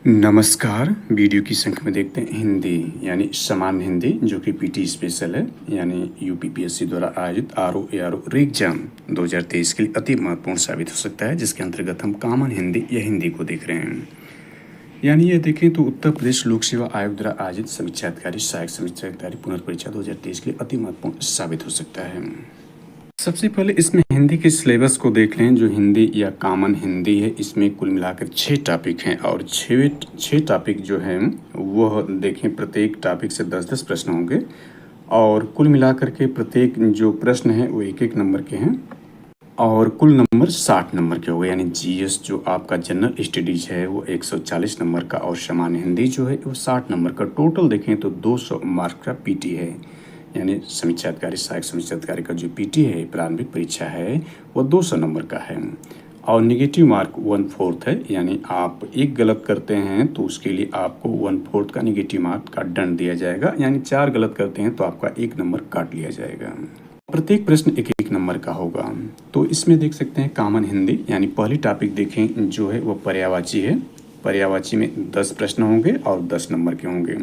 नमस्कार। वीडियो की संख्या में देखते हैं हिंदी यानी सामान्य हिंदी जो कि पीटी स्पेशल है यानी यूपीपीएससी द्वारा आयोजित आरओ एआरओ एग्जाम 2023 के लिए अति महत्वपूर्ण साबित हो सकता है, जिसके अंतर्गत हम कॉमन हिंदी या हिंदी को देख रहे हैं। यानी ये देखें तो उत्तर प्रदेश लोक सेवा आयोग द्वारा आयोजित समीक्षा अधिकारी सहायक समीक्षा अधिकारी पुनर्परीक्षा 2023 के लिए अति महत्वपूर्ण साबित हो सकता है। सबसे पहले इसमें हिंदी के सिलेबस को देख लें। जो हिंदी या कॉमन हिंदी है इसमें कुल मिलाकर 6 टॉपिक हैं और 6 टॉपिक जो हैं वह देखें, प्रत्येक टॉपिक से 10-10 प्रश्न होंगे और कुल मिलाकर के प्रत्येक जो प्रश्न हैं वो 1-1 नंबर के हैं और कुल नंबर 60 नंबर के हो गए। यानी जीएस जो आपका जनरल स्टडीज है वो 140 नंबर का और सामान्य हिंदी जो है वो 60 नंबर का। टोटल देखें तो 200 मार्क का पीटी है, यानी समीक्षा अधिकारी सहायक समीक्षा अधिकारी का जो पीटी है प्रारंभिक परीक्षा है वो 200 नंबर का है और निगेटिव मार्क 1/4 है। यानी आप एक गलत करते हैं तो उसके लिए आपको 1/4 का निगेटिव मार्क का दंड दिया जाएगा, यानी 4 गलत करते हैं तो आपका 1 नंबर काट लिया जाएगा। प्रत्येक प्रश्न 1-1 नंबर का होगा। तो इसमें देख सकते हैं कॉमन हिंदी यानी पहली टॉपिक देखें जो है वो पर्यायवाची है। पर्यायवाची में 10 प्रश्न होंगे और 10 नंबर के होंगे।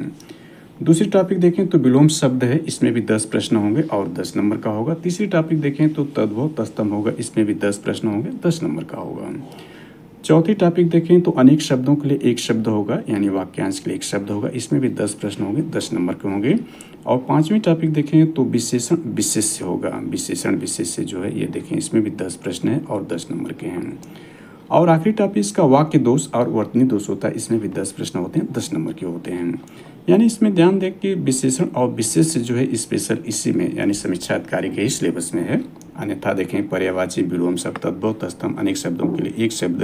दूसरी टॉपिक देखें तो विलोम शब्द है, इसमें भी 10 प्रश्न होंगे और 10 नंबर का होगा। तीसरी टॉपिक देखें तो तद्भव तत्सम होगा, इसमें भी 10 प्रश्न होंगे, 10 नंबर का होगा। चौथी टॉपिक देखें तो अनेक शब्दों के लिए एक शब्द होगा, यानी वाक्यांश के लिए एक शब्द होगा, इसमें भी 10 प्रश्न होंगे, 10 नंबर के होंगे। और पांचवी टॉपिक देखें तो विशेषण विशेष्य होगा। विशेषण विशेष्य जो है ये देखें, इसमें भी 10 प्रश्न है और 10 नंबर के हैं। और आखिरी टॉपिक इसका वाक्य दोष और वर्तनी दोष होता है, इसमें भी 10 प्रश्न होते हैं, 10 नंबर के होते हैं। यानी इसमें ध्यान दें कि विशेषण और विशेष्य जो है स्पेशल इसी में यानी समीक्षा अधिकारी के ही सिलेबस में है। अन्यथा देखें पर्यायवाची विलोम शब्द तद्भव तत्सम अनेक शब्दों के लिए एक शब्द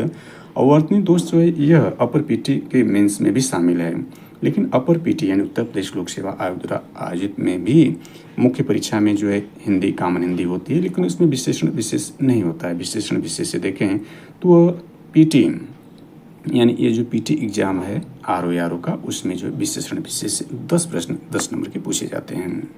और वर्तनी दोष जो है यह अपर पीटी के मेंस में भी शामिल है। लेकिन अपर पीटी यानी उत्तर प्रदेश लोक सेवा आयोग द्वारा आयोजित में भी मुख्य परीक्षा में जो है हिंदी कॉमन हिंदी होती है, लेकिन उसमें विशेषण विशेष नहीं होता है। विशेषण विशेष से देखें तो वह पीटी यानी ये जो पीटी एग्जाम है आरओ का, उसमें जो विशेषण विशेष 10 प्रश्न 10 नंबर के पूछे जाते हैं।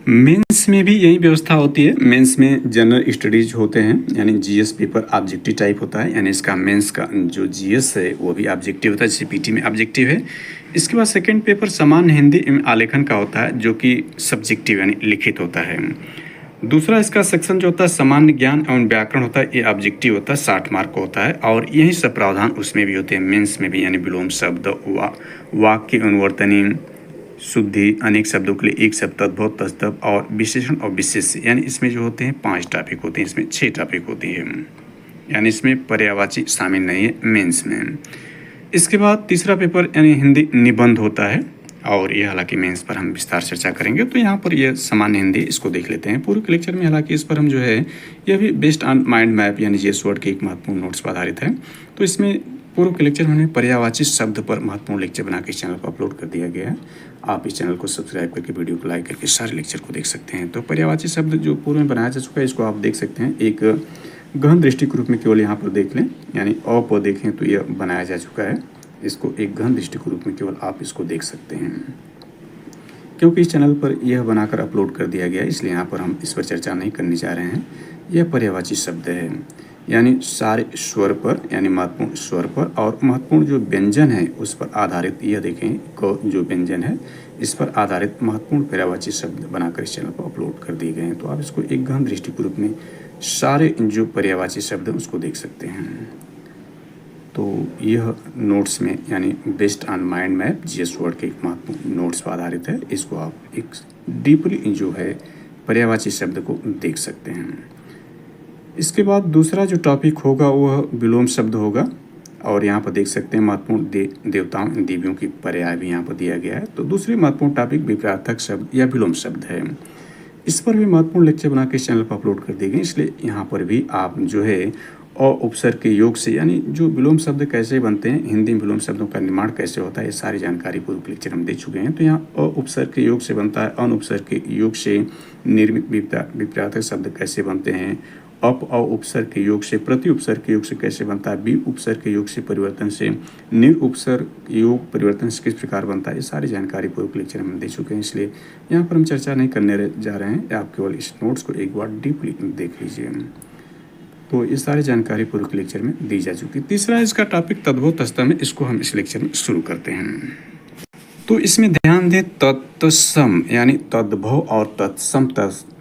मेंस में भी यही व्यवस्था होती है। मेंस में जनरल स्टडीज होते हैं, यानी जीएस पेपर ऑब्जेक्टिव टाइप होता है, यानी इसका मेंस का जो जीएस है वो भी ऑब्जेक्टिव होता है, जैसे पीटी में ऑब्जेक्टिव है। इसके बाद सेकंड पेपर सामान्य हिंदी एवं आलेखन का होता है जो कि सब्जेक्टिव यानी लिखित होता है। दूसरा इसका सेक्शन जो होता है सामान्य ज्ञान एवं व्याकरण होता है, ये ऑब्जेक्टिव होता है, 60 मार्क का होता है और यही सब प्रावधान उसमें भी होते हैं मेंस में भी, यानी विलोम शब्द वाक्य अनुवर्तनी शुद्धि अनेक शब्दों के लिए एक शब्द तद्भव तत्सम और विशेषण और विशेष्य, यानी इसमें जो होते हैं 5 टॉपिक होते हैं, इसमें 6 टॉपिक होती है, यानी इसमें पर्यायवाची शामिल नहीं है मेंस में। इसके बाद तीसरा पेपर यानी हिंदी निबंध होता है और ये हालांकि मेंस पर हम विस्तार चर्चा करेंगे। तो यहाँ पर ये सामान्य हिंदी इसको देख लेते हैं पूर्व के लेक्चर में। हालांकि इस पर हम जो है यह भी बेस्ड ऑन माइंड मैप यानी जीएस वर्ड के एक महत्वपूर्ण नोट्स पर आधारित है। तो इसमें पूर्व के लेक्चर में हमने पर्यायवाची शब्द पर महत्वपूर्ण लेक्चर बना के इस चैनल पर अपलोड कर दिया गया है। आप इस चैनल को सब्सक्राइब करके वीडियो को लाइक करके सारे लेक्चर को देख सकते हैं। तो पर्यायवाची शब्द जो पूर्व में बनाया जा चुका है इसको आप देख सकते हैं। एक गहन दृष्टि के रूप में केवल यहाँ पर देख लें, यानी अ को देखें तो यह बनाया जा चुका है। इसको एक गहन दृष्टि के रूप में केवल आप इसको देख सकते हैं, क्योंकि इस चैनल पर यह बनाकर अपलोड कर दिया गया है, इसलिए यहाँ पर हम इस पर चर्चा नहीं करने जा रहे हैं। यह पर्यायवाची शब्द है, यानी सारे स्वर पर यानी महत्वपूर्ण स्वर पर और महत्वपूर्ण जो व्यंजन है उस पर आधारित, यह देखें को जो व्यंजन है इस पर आधारित महत्वपूर्ण पर्यायवाची शब्द बनाकर इस चैनल पर अपलोड कर दिए गए हैं। तो आप इसको एक गहन दृष्टि के रूप में सारे जो पर्यायवाची शब्द हैं उसको देख सकते हैं। तो यह नोट्स में यानी based on mind map GS word के एक महत्वपूर्ण नोट्स पर आधारित है। इसको आप एक डीपली जो है पर्यायवाची शब्द को देख सकते हैं। इसके बाद दूसरा जो टॉपिक होगा वह विलोम शब्द होगा और यहाँ पर देख सकते हैं महत्वपूर्ण देवताओं देवियों की पर्याय भी यहाँ पर दिया गया है। तो दूसरी महत्वपूर्ण टॉपिक विपरीतार्थक शब्द या विलोम शब्द है। इस पर भी महत्वपूर्ण लेक्चर बना के इस चैनल पर अपलोड कर दिए गए, इसलिए यहाँ पर भी आप जो है अ उपसर्ग के योग से यानी जो विलोम शब्द कैसे बनते हैं, हिंदी में विलोम शब्दों का निर्माण कैसे होता है, ये सारी जानकारी पूर्व लेक्चर हम दे चुके हैं। तो यहाँ अ उपसर्ग के योग से बनता है, अन उपसर्ग के योग से निर्मित विपरीतार्थक शब्द कैसे बनते हैं, अप अ उपसर्ग के योग से प्रति उपसर्ग के योग से कैसे बनता है, बी उपसर्ग के योग से परिवर्तन से निर उपसर्ग योग परिवर्तन से किस प्रकार बनता है, ये सारी जानकारी पूर्व लेक्चर हम दे चुके हैं, इसलिए यहाँ पर हम चर्चा नहीं करने जा रहे हैं। आप केवल इस नोट्स को एक बार डीपली देख लीजिए। तो ये सारी जानकारी पूर्व के लेक्चर में दी जा चुकी। तीसरा इसका टॉपिक तद्भव तत्सम है, इसको हम इस लेक्चर में शुरू करते हैं। तो इसमें ध्यान दें तत्सम यानी तद्भव और तत्सम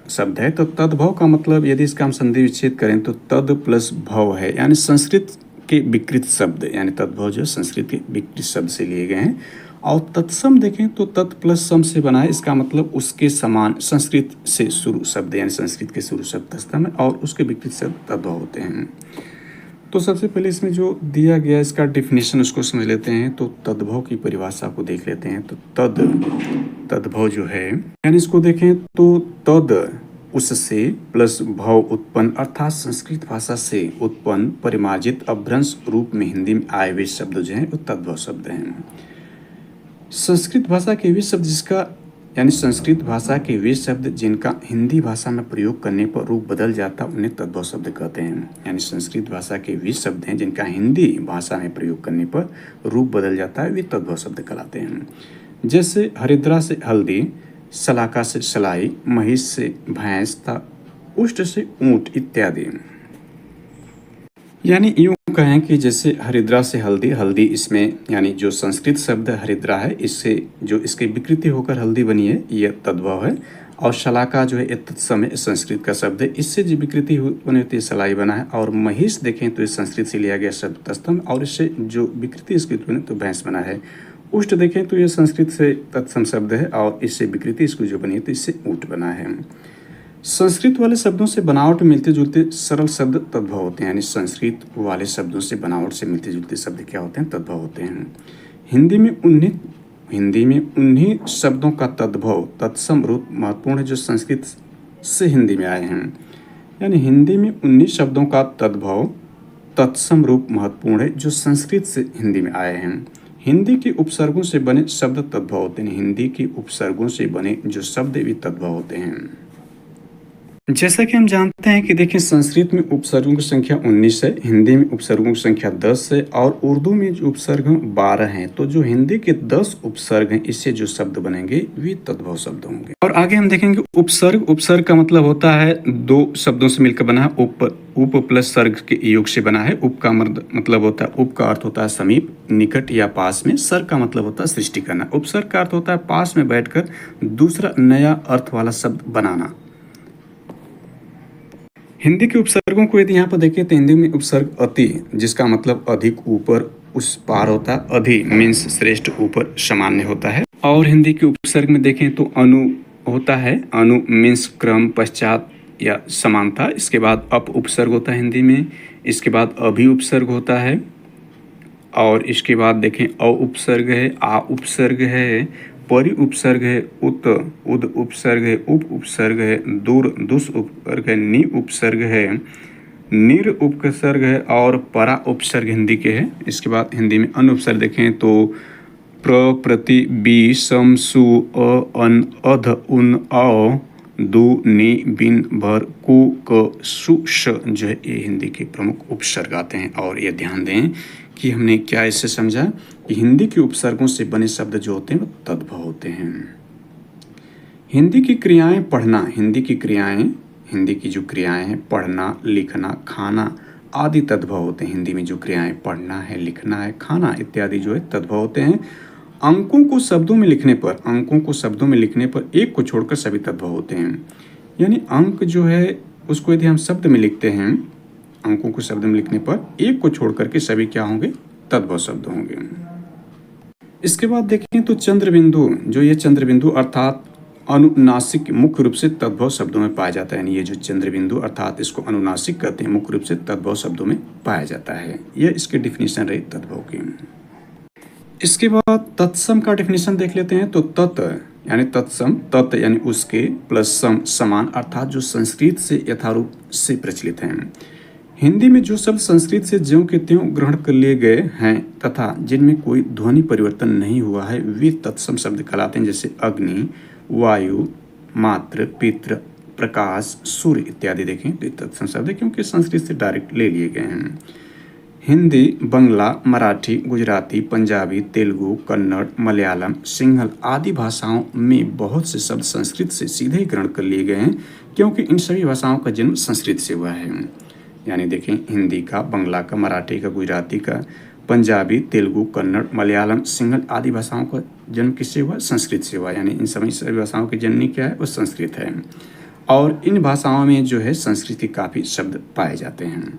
शब्द है। तो तद्भव का मतलब यदि इसका हम संधि विच्छेद करें तो तद प्लस भव है, यानी संस्कृत के विकृत शब्द, यानी तद्भव जो संस्कृत के विकृत शब्द से लिए गए हैं। और तत्सम देखें तो तत् प्लस सम से बना है, इसका मतलब उसके समान संस्कृत से शुरू शब्द, यानी संस्कृत के शुरू शब्द तत्सम है और उसके विकृत शब्द तद्भव होते हैं। तो सबसे पहले इसमें जो दिया गया इसका डिफिनेशन उसको समझ लेते हैं। तो तद्भव की परिभाषा को देख लेते हैं। तो तद्भव जो है, यानी इसको देखें तो तद उससे प्लस भव उत्पन्न, अर्थात संस्कृत भाषा से उत्पन्न परिमार्जित अभ्रंश रूप में हिंदी में आए हुए शब्द जो हैं वो तद्भव शब्द हैं। संस्कृत भाषा के वे शब्द यानी संस्कृत भाषा के वे शब्द जिनका हिंदी भाषा में प्रयोग करने पर रूप बदल जाता उन्हें तद्भव शब्द कहते हैं। यानी संस्कृत भाषा के वे शब्द हैं जिनका हिंदी भाषा में प्रयोग करने पर रूप बदल जाता है, वे तद्भव शब्द कहलाते हैं। जैसे हरिद्रा से हल्दी, सलाका से सलाई, महिष से भैंस था, उष्ट से ऊंट इत्यादि। यानी यूँ कहें कि जैसे हरिद्रा से हल्दी, हल्दी इसमें यानी जो संस्कृत शब्द हरिद्रा है, इससे जो इसकी विकृति होकर हल्दी बनी है यह तद्भव है। और शलाका जो है तत्सम है, संस्कृत का शब्द है, इससे जो विकृति बनी होती है सलाई बना है। और महिष देखें तो इस संस्कृत से लिया गया शब्द तत्सम और इससे जो विकृति इसकी बनी तो भैंस बना है। उष्ट देखें तो यह संस्कृत से तत्सम शब्द है और इससे विकृति इसको जो बनी है तो इससे ऊँट बना है। संस्कृत वाले शब्दों से बनावट मिलते जुलते सरल शब्द तद्भव होते हैं। यानी संस्कृत वाले शब्दों से बनावट से मिलते जुलते शब्द क्या होते हैं? तद्भव होते हैं। हिंदी में उन्हीं शब्दों का तद्भव तत्सम रूप महत्वपूर्ण है जो संस्कृत से हिंदी में आए हैं। यानी हिंदी में उन्हीं शब्दों का तद्भव तत्सम रूप महत्वपूर्ण है जो संस्कृत से हिंदी में आए हैं। हिंदी के उपसर्गों से बने शब्द तद्भव होते हैं। हिंदी के उपसर्गों से बने जो शब्द भी तद्भव होते हैं। जैसा कि हम जानते हैं कि देखिए संस्कृत में उपसर्गों की संख्या 19 है, हिंदी में उपसर्गों की संख्या 10 है और उर्दू में जो उपसर्ग हैं 12 हैं। तो जो हिंदी के 10 उपसर्ग हैं इससे जो शब्द बनेंगे वे तद्भव शब्द होंगे। और आगे हम देखेंगे उपसर्ग का मतलब होता है दो शब्दों से मिलकर बना है। उप प्लस सर्ग के योग से बना है। उप का मतलब होता है, उप का अर्थ होता है समीप, निकट या पास में। सर्ग का मतलब होता है सृष्टि करना। उपसर्ग का अर्थ होता है पास में बैठकर दूसरा नया अर्थ वाला शब्द बनाना। हिंदी के उपसर्गों को यदि यहाँ पर देखें तो हिंदी में उपसर्ग अति, जिसका मतलब अधिक, ऊपर, उस पार होता है। अधि मीन्स श्रेष्ठ, ऊपर, सामान्य होता है। और हिंदी के उपसर्ग में देखें तो अनु होता है। अनु मीन्स क्रम, पश्चात या समानता। इसके बाद अप उपसर्ग होता है हिंदी में। इसके बाद अभि उपसर्ग होता है। और इसके बाद देखें अ उपसर्ग है, आ उपसर्ग है, परि उपसर्ग है, उद उपसर्ग है, उप उपसर्ग है, दूर दुस उपसर्ग है, नि उपसर्ग है, निर उपसर्ग है और परा उपसर्ग हिंदी के है। इसके बाद हिंदी में अन उपसर्ग देखें तो प्र, प्रति, बी, सम, सु, अ, अन, अध, उन, अ, दु, नि, बिन, भर, कु, क, सु, श जो है ये हिंदी के प्रमुख उपसर्ग आते हैं। और ये ध्यान दें कि हमने क्या इससे समझा कि हिंदी के उपसर्गों से बने शब्द जो होते हैं वो तद्भव होते हैं। हिंदी की क्रियाएं पढ़ना, हिंदी की जो क्रियाएं हैं पढ़ना, लिखना, खाना आदि तद्भव होते हैं। हिंदी में जो क्रियाएं पढ़ना है, लिखना है, खाना इत्यादि जो है तद्भव होते हैं। अंकों को शब्दों में लिखने पर एक को छोड़कर सभी तद्भव होते हैं। यानी अंक जो है उसको यदि हम शब्द में लिखते हैं, अंकों को शब्द में लिखने पर एक को छोड़ करके सभी क्या होंगे? तद्भव शब्द होंगे। इसके बाद देखें तो चंद्रबिंदु, जो ये चंद्रबिंदु अर्थात अनुनासिक मुख्य रूप से तद्भव शब्दों में पाया जाता है। यानी ये जो चंद्रबिंदु अर्थात इसको अनुनासिक कहते हैं, मुख्य रूप से तद्भव शब्दों में पाया जाता है। यह इसकी डिफिनेशन रही तद्भव की। इसके बाद तत्सम का डिफिनेशन देख लेते हैं। तो तत् यानी तत्सम, तत् यानी उसके, प्लस सम समान, अर्थात जो संस्कृत से यथारूप से प्रचलित हैं। हिंदी में जो शब्द संस्कृत से ज्यों के त्यों ग्रहण कर लिए गए हैं तथा जिनमें कोई ध्वनि परिवर्तन नहीं हुआ है वे तत्सम शब्द कहलाते हैं। जैसे अग्नि, वायु, मात्र, पितृ, प्रकाश, सूर्य इत्यादि देखें तो तत्सम शब्द है क्योंकि संस्कृत से डायरेक्ट ले लिए गए हैं। हिंदी, बंगला, मराठी, गुजराती, पंजाबी, तेलुगु, कन्नड़, मलयालम, सिंहल आदि भाषाओं में बहुत से शब्द संस्कृत से सीधे ही ग्रहण कर लिए गए हैं क्योंकि इन सभी भाषाओं का जन्म संस्कृत से हुआ है। यानी देखें हिंदी का, बंगला का, मराठी का, गुजराती का, पंजाबी, तेलुगु, कन्नड़, मलयालम, सिंहल आदि भाषाओं का जन्म किससे हुआ? संस्कृत से हुआ। यानी इन सभी भाषाओं की जननी क्या है? वो संस्कृत है। और इन भाषाओं में जो है संस्कृत के काफ़ी शब्द पाए जाते हैं,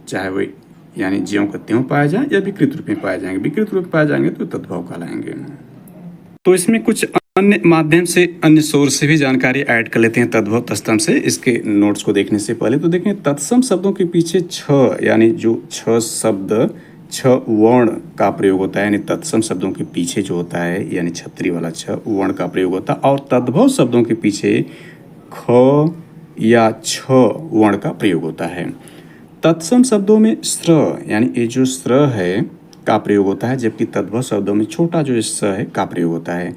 चाहे वो यानी ज्यों का त्यों पाए जाएं या विकृत रूप में पाए जाएंगे। विकृत रूप में पाए जाएंगे तो तद्भव कहलाएंगे। तो इसमें कुछ अन्य माध्यम से, अन्य सोर्स से भी जानकारी ऐड कर लेते हैं तद्भव तत्सम से, इसके नोट्स को देखने से पहले। तो देखें तत्सम शब्दों के पीछे छ यानी जो छ शब्द, छ वर्ण का प्रयोग होता है। यानी तत्सम शब्दों के पीछे जो होता है यानी छत्री वाला छ वर्ण का प्रयोग होता है। और तद्भव शब्दों के पीछे ख या छ वर्ण का प्रयोग होता है। तत्सम शब्दों में स्र यानी ये जो स्र है का प्रयोग होता है, जबकि तद्भव शब्दों में छोटा जो स है का प्रयोग होता है।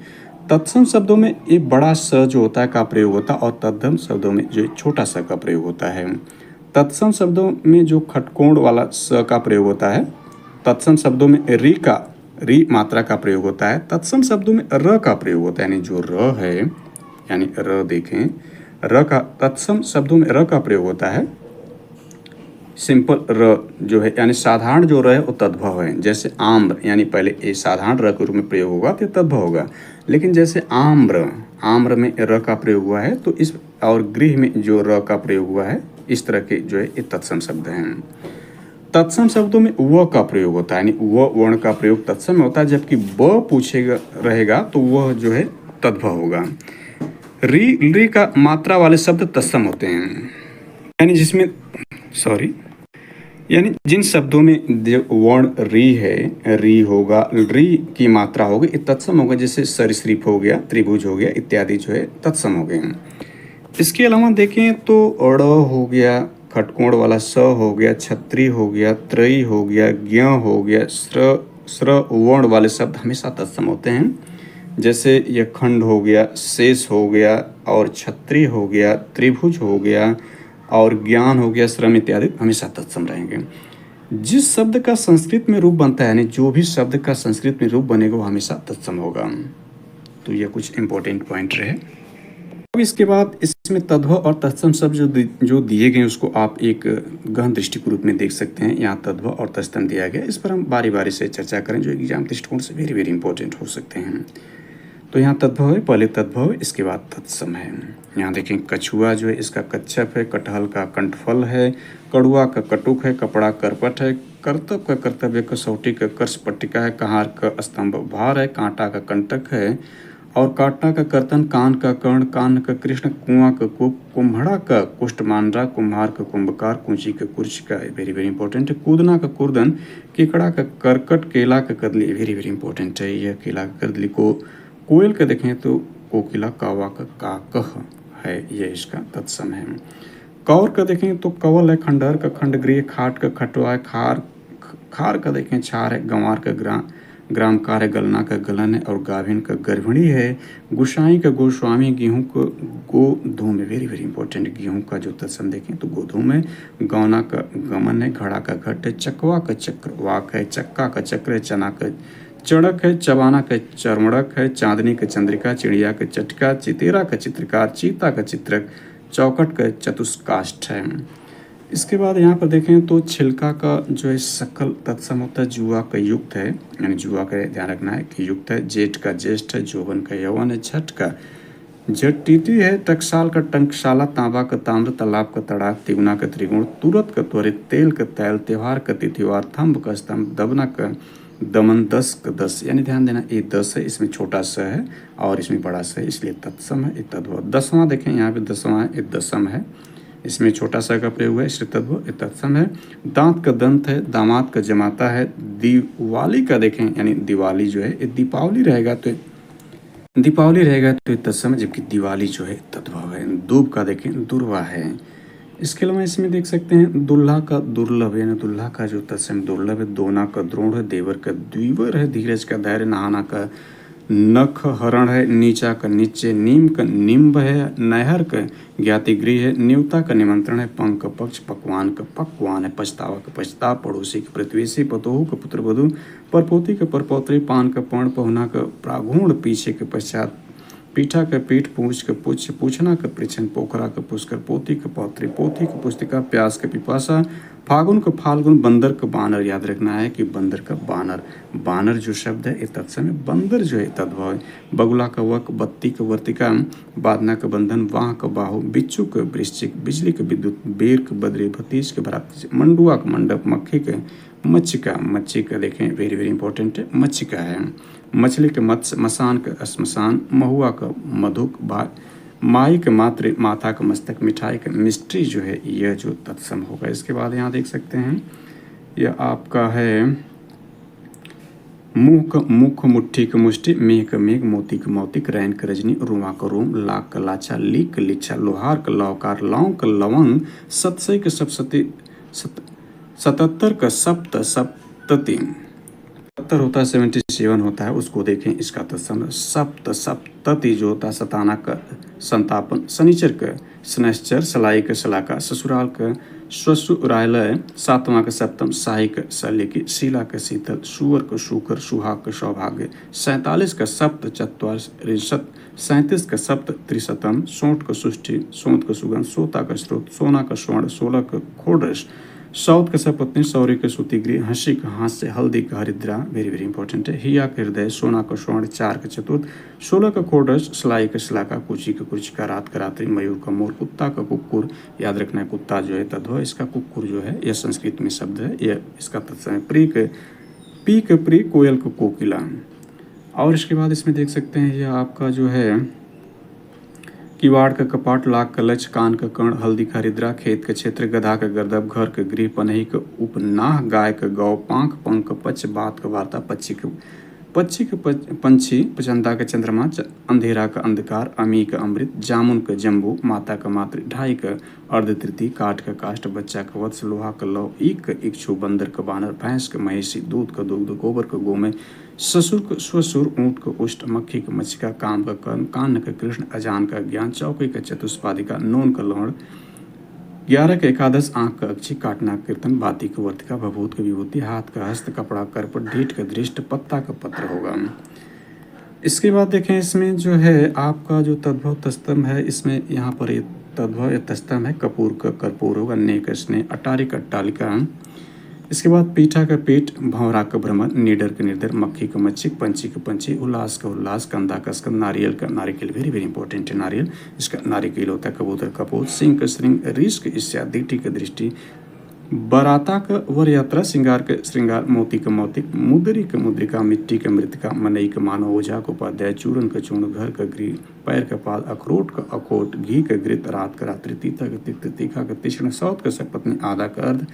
तत्सम शब्दों में एक बड़ा स जो होता है का प्रयोग होता है, और तद्भव शब्दों में जो छोटा स का प्रयोग होता है। तत्सम शब्दों में जो खटकोण वाला स का प्रयोग होता है, तत्सम शब्दों में री मात्रा का प्रयोग होता है। तत्सम शब्दों में र का प्रयोग होता है, यानी जो र है, यानी र देखें, र का तत्सम शब्दों में र का प्रयोग होता है। सिंपल र जो है यानी साधारण जो र है वो तद्भव है। जैसे आम्र यानी पहले ये साधारण र के रूप में प्रयोग होगा तो तद्भव होगा। लेकिन जैसे आम्र में र का प्रयोग हुआ है तो इस, और गृह में जो र का प्रयोग हुआ है, इस तरह के जो है ये तत्सम शब्द हैं। तत्सम शब्दों में व का प्रयोग होता है, यानी व वर्ण का प्रयोग तत्सम में होता है, जबकि ब पूछेगा रहेगा तो वह जो है तद्भव होगा। री का मात्रा वाले शब्द तत्सम होते हैं, यानी जिन शब्दों में जो वर्ण री है, री होगा, री की मात्रा होगी, ये तत्सम होगा। जैसे सरीसृप हो गया, त्रिभुज हो गया इत्यादि जो है तत्सम हो गए। इसके अलावा देखें तो अड़ हो गया, खटकोण वाला स हो गया, छत्री हो गया, त्रयी हो गया, ज्ञ हो गया, स्र वर्ण वाले शब्द हमेशा तत्सम होते हैं। जैसे यह खंड हो गया, शेष हो गया, और छत्री हो गया, त्रिभुज हो गया, और ज्ञान हो गया, श्रम इत्यादि हमेशा तत्सम रहेंगे। जिस शब्द का संस्कृत में रूप बनता है, यानी जो भी शब्द का संस्कृत में रूप बनेगा वो हमेशा तत्सम होगा। तो ये कुछ इंपॉर्टेंट पॉइंट रहे। अब इसके बाद इसमें तद्भव और तत्सम शब्द जो दिए गए उसको आप एक गहन दृष्टि के रूप में देख सकते हैं। यहाँ तद्भव और तत्सम दिया गया, इस पर हम बारी बारी से चर्चा करें जो एग्जाम दृष्टिकोण से वेरी वेरी इंपॉर्टेंट हो सकते हैं। तो यहाँ तद्भव है, पहले तद्भव है, इसके बाद तत्सम है। यहाँ देखें कछुआ जो है इसका कच्छप है, कटहल का कंठफल है, कड़ुआ का कटुक है, कपड़ा करपट है, कर्तव्य का कर्तव्य, कसौटी का कर्ष पट्टिका है, कहार का स्तंभ भार है, कांटा का कंटक है, और काटना का कर्तन, कान का कर्ण, कान का कृष्ण, कुआं का कुप, कुम्भड़ा का कुष्ठमांडरा, कुम्हार का कुंभकार, कुंची का कुर्च का वेरी वेरी इंपॉर्टेंट है, कूदना का कुर्दन, केकड़ा का करकट, केला का कदली वेरी वेरी इंपॉर्टेंट है। यह केला का कदली को कोयल का देखें तो कोकिला, कावा का काकह है, यह इसका तत्सम है। कौर का देखें तो कवल है, खंडहर का खंडगृह, खाट का खटवा है, खार का देखें छार है, गंवार का ग्रामकार है, गलना का गलन है, और गाभिन का गर्भिणी है, गुसाई का गोस्वामी, गेहूं का गोधूम है वेरी वेरी इंपॉर्टेंट। गेहूं का जो तत्सम देखें तो गोधूम है, गौना का गमन है, घड़ा का घट है, चकवा का चक्रवाक है, चक्का का चक्र है, चना का चड़क है, चबाना का चरमड़क है, चांदनी का चंद्रिका, चिड़िया का चटका, चितेरा का चित्रकार, चीता का चित्रक, चौकट का चतुष्काष्ठ है। इसके बाद यहाँ पर देखें तो छिलका का जो है सकल तत्सम होता है, जुआ का युक्त है, यानी जुआ का ध्यान रखना है कि युक्त है, जेठ का ज्येष्ठ है, जोवन का यौवन है, छठ का जटीटी है, टकसाल का टंकशाला, तांबा का ताम्र, तालाब का तड़ाक, तिगुना का त्रिगुण, तुरत का त्वरित, तेल का तैल, त्योहार का तिथिवार, थंब का स्तंभ, दबना का दमन, 10 का 10, यानी ध्यान देना ये 10 है, इसमें छोटा स है और इसमें बड़ा स है, इसलिए तत्सम है, ये तद्भव। 10वां देखें यहाँ पे 10वां है, ये दसम है, इसमें छोटा सा का प्रयोग है, इसलिए तद्भव, ये तत्सम है। दांत का दंत है, दामाद का जमाता है, दिवाली का देखें यानी दिवाली जो है ये दीपावली रहेगा तो ये तत्सम है, जबकि दिवाली जो है तद्भव है। दूब का देखें दुर्वा है। इसके अलावा इसमें देख सकते हैं दुल्हा का दुर्लभ, यानी दुल्हा का जो तत्सम दुर्लभ है। दोना का द्रोण है, देवर का द्विवर है, धीरज का धैर्य, नहाना का नख, हरण है, नीचा का नीचे, नीम का निम्ब है, नहर का ज्ञाति गृह है, न्योता का निमंत्रण है, पंख का पक्ष, पकवान का पकवान है, पछतावा का पछताव, पड़ोसी का प्रतिवेशी, पतोहू का पुत्रवधू, परपोती का परपौत्री, पान का पर्ण, पहुना का प्रागुण, पीछे के पश्चात, पीठा के पीठ, पूछ के पुच्छ, पूछना के पृछन, पोखरा के पुष्कर, पोथी के पौत्री, पोथी के पुस्तिका, प्यास के पिपासा, फागुन का फाल्गुन, बंदर का बानर। याद रखना है कि बंदर का बानर, बानर जो शब्द है ये तत्सम है, बंदर जो है तद्भव है। बगुला का वक, बत्ती का वर्तिका, बादना का बंधन, वाह का बाहु, बिच्छू का वृश्चिक, बिजली का विद्युत, बेर का बद्री, भतीज के भरात, मंडुआ का मंडप, मक्खी के मच्छिका, मच्छी का देखें वेरी वेरी इंपॉर्टेंट है, मच्छिका है। मछली के मत्स्य, मसान का स्मशान, महुआ का मधुक, माई के मातृ, माथा का मस्तक, मिठाई का मिस्ट्री जो है यह जो तत्सम होगा। इसके बाद यहाँ देख सकते हैं यह आपका है मुंह का मुख, मुट्ठी का मुष्टि, मेघ का मेघ, मोती का मोतिक, रैन का रजनी, रुमा का रोम, लाख का लाचा, लीक का लिच्छा, लोहार का लौकार, लौंग का लवंग, सतसई का सप्तती, 77 का सप्त सप्तती, 70 होता है 77 होता है, उसको देखें इसका तत्सम सप्त सप्तति जो होता है, सताना का संतापन, शनिचर का शनैश्चर, सलाई का सलाका, ससुराल का ससुरालय, सातवां का सप्तम, साही का सलिकी, शीला का शीतल, सुअर का शुकर, सुहाग का सौभाग्य, 47 का सप्त चत्वारिशत, 37 का सप्त त्रिशतम, सोंठ का सुष्टि, सोंत का सुगंध, सोता का स्रोत, सोना का स्वर्ण, 16 का खोडरस, सौत का सपत्नी, सौर्य का सूतिगृह, हंसी का हास्य, हल्दी का हरिद्रा, वेरी वेरी इंपॉर्टेंट है, हिया का हृदय, सोना का स्वर्ण, 4 का चतुर्थ, 16 का खोडरस, सलाई का सलाका, कुची का कुचिका, रात का रात्रि, मयूर का मोर, कुत्ता का कुक्कुर। याद रखना है कुत्ता जो है तद्भव, इसका कुक्कुर जो है यह संस्कृत में शब्द है, यह इसका तत्सम है। पी का प्री, कोयल का कोकिला। और इसके बाद इसमें देख सकते हैं यह आपका जो है किवाड़ का कपाट, लाख का लक्ष्य, कान का कर्ण, हल्दी का हरिद्रा, खेत का क्षेत्र, गधा का गर्दभ, घर का गृह, पनही का उपनाह, गाय का गौ, पांख पंख का पच, बात का वार्ता, पक्षी का पंछी, पचंदा का चंद्रमा, अंधेरा का अंधकार, अमी का अमृत, जामुन का जम्बू, माता का मातृ, ढाई का अर्ध तृतीय, काठ का काष्ठ, बच्चा का वत्स, लोहा का लौ, ईक का इक्षु, बंदर का बानर, भैंस का महेशी, दूध का दुग्ध, गोबर का गोमय, ससुर का स्वसुर, ऊँट का उष्ट, मक्खी का मच्छिका, काम का कर्म, कान का कृष्ण, अजान का ज्ञान, चौकी का चतुष्पादिका, नून का लवण, 11 का एकादश, आँख का अक्षी, काटना कीर्तन, बाती का वर्तिका, भभूत का विभूति, हाथ का हस्त, कपड़ा करपट, ढीठ का दृष्ट, पत्ता का पत्र होगा। इसके बाद देखें इसमें जो है आपका जो तद्भव तस्तम है, इसमें यहाँ पर ये तद्भव या तस्तम है, कपूर का कर्पूर होगा, ने का स्नेह, अटारी का अट्टालिका। इसके बाद पीठा का पीठ, भंवरा का भ्रमर, नीडर का निर्धर, मक्खी का मच्छिक, पंछी का पंछी, उल्लास का उल्लास, कंदा का स्कंद, नारियल का नारिकेल, वेरी वेरी इंपॉर्टेंट है नारियल, इसका नारिकेल होता है, कबूतर कपोत, सिंह का श्रृंग, रीछ का ईर्ष्या, दीटी का दृष्टि, बराता का वर यात्रा, श्रृंगार का श्रृंगार, मोती का मोतिक, मुद्री का मुद्रिका, मिट्टी का मृतिका, मनई का मानव, ओझा का उपाध्याय, चूरन का चूर्ण, घर का गृह, पैर का पाद, अखरोट का अखोट, घी का घृत, रात का रात्रि, तीता का तिक्त, तीखा का तीक्ष्ण, सौत का सपत्नी, आधा का अर्ध,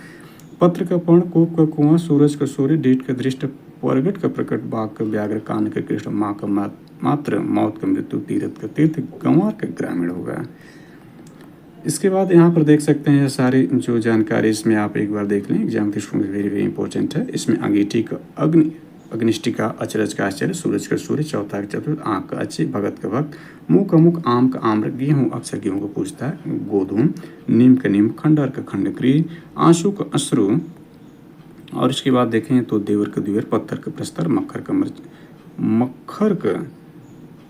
पत्र का पर्ण, कूप का कुआं, सूरज का सूर्य, डीठ का दृष्ट, परगट का प्रकट, बाघ का व्याघ्र, कान का कृष्ण, माँ का मात्र, मौत का मृत्यु, तीर्थ का तीर्थ, गंवार का ग्रामीण होगा। इसके बाद यहाँ पर देख सकते हैं यह सारी जो जानकारी, इसमें आप एक बार देख लें, एग्जाम के स्टूडेंट वेरी वेरी इंपॉर्टेंट है। इसमें अंगीठी का अग्निष्टिका, अचरज का आश्चर्य, सूरज का सूर्य, चौथा का चतुर्थ, आँख का अच्छी, भगत का भक्त, मुँह का मुख, आम का आम्र, गेहूँ अक्सर गेहूँ को पूछता है, गोधूम, नीम का नीम, खंडर का खंडक्री, आंसू का अश्रु। और इसके बाद देखें तो देवर का दिवर, पत्थर का प्रस्तर, मक्खर का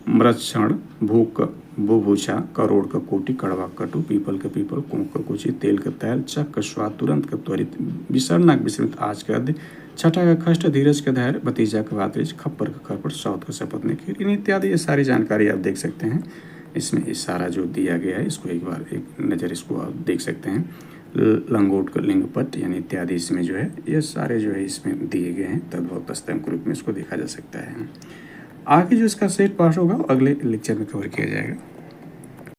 मृक्षण, भूख का बुभूषा, करोड़ का कोटि, कड़वा कटु, पीपल का पीपल, कूक का कुची, तेल का तैल, चक का स्वाद, तुरंत का त्वरित, विसरना का विस्मृत, आज का अध्य, छठा का कष्ट, धीरज का धैर्य, भतीजा का भातृज, खप्पर का खरपट, सौत का सपत ने खीर, इन इत्यादि ये सारी जानकारी आप देख सकते हैं। इसमें इस सारा जो दिया गया है इसको एक बार एक नज़र इसको आप देख सकते हैं। लंगोट का लिंगपट यानी इत्यादि इसमें जो है ये सारे जो है इसमें दिए गए हैं, तद्भव तस्तम के रूप में इसको देखा जा सकता है। आगे जो इसका सेट पास होगा अगले लेक्चर में कवर किया जाएगा।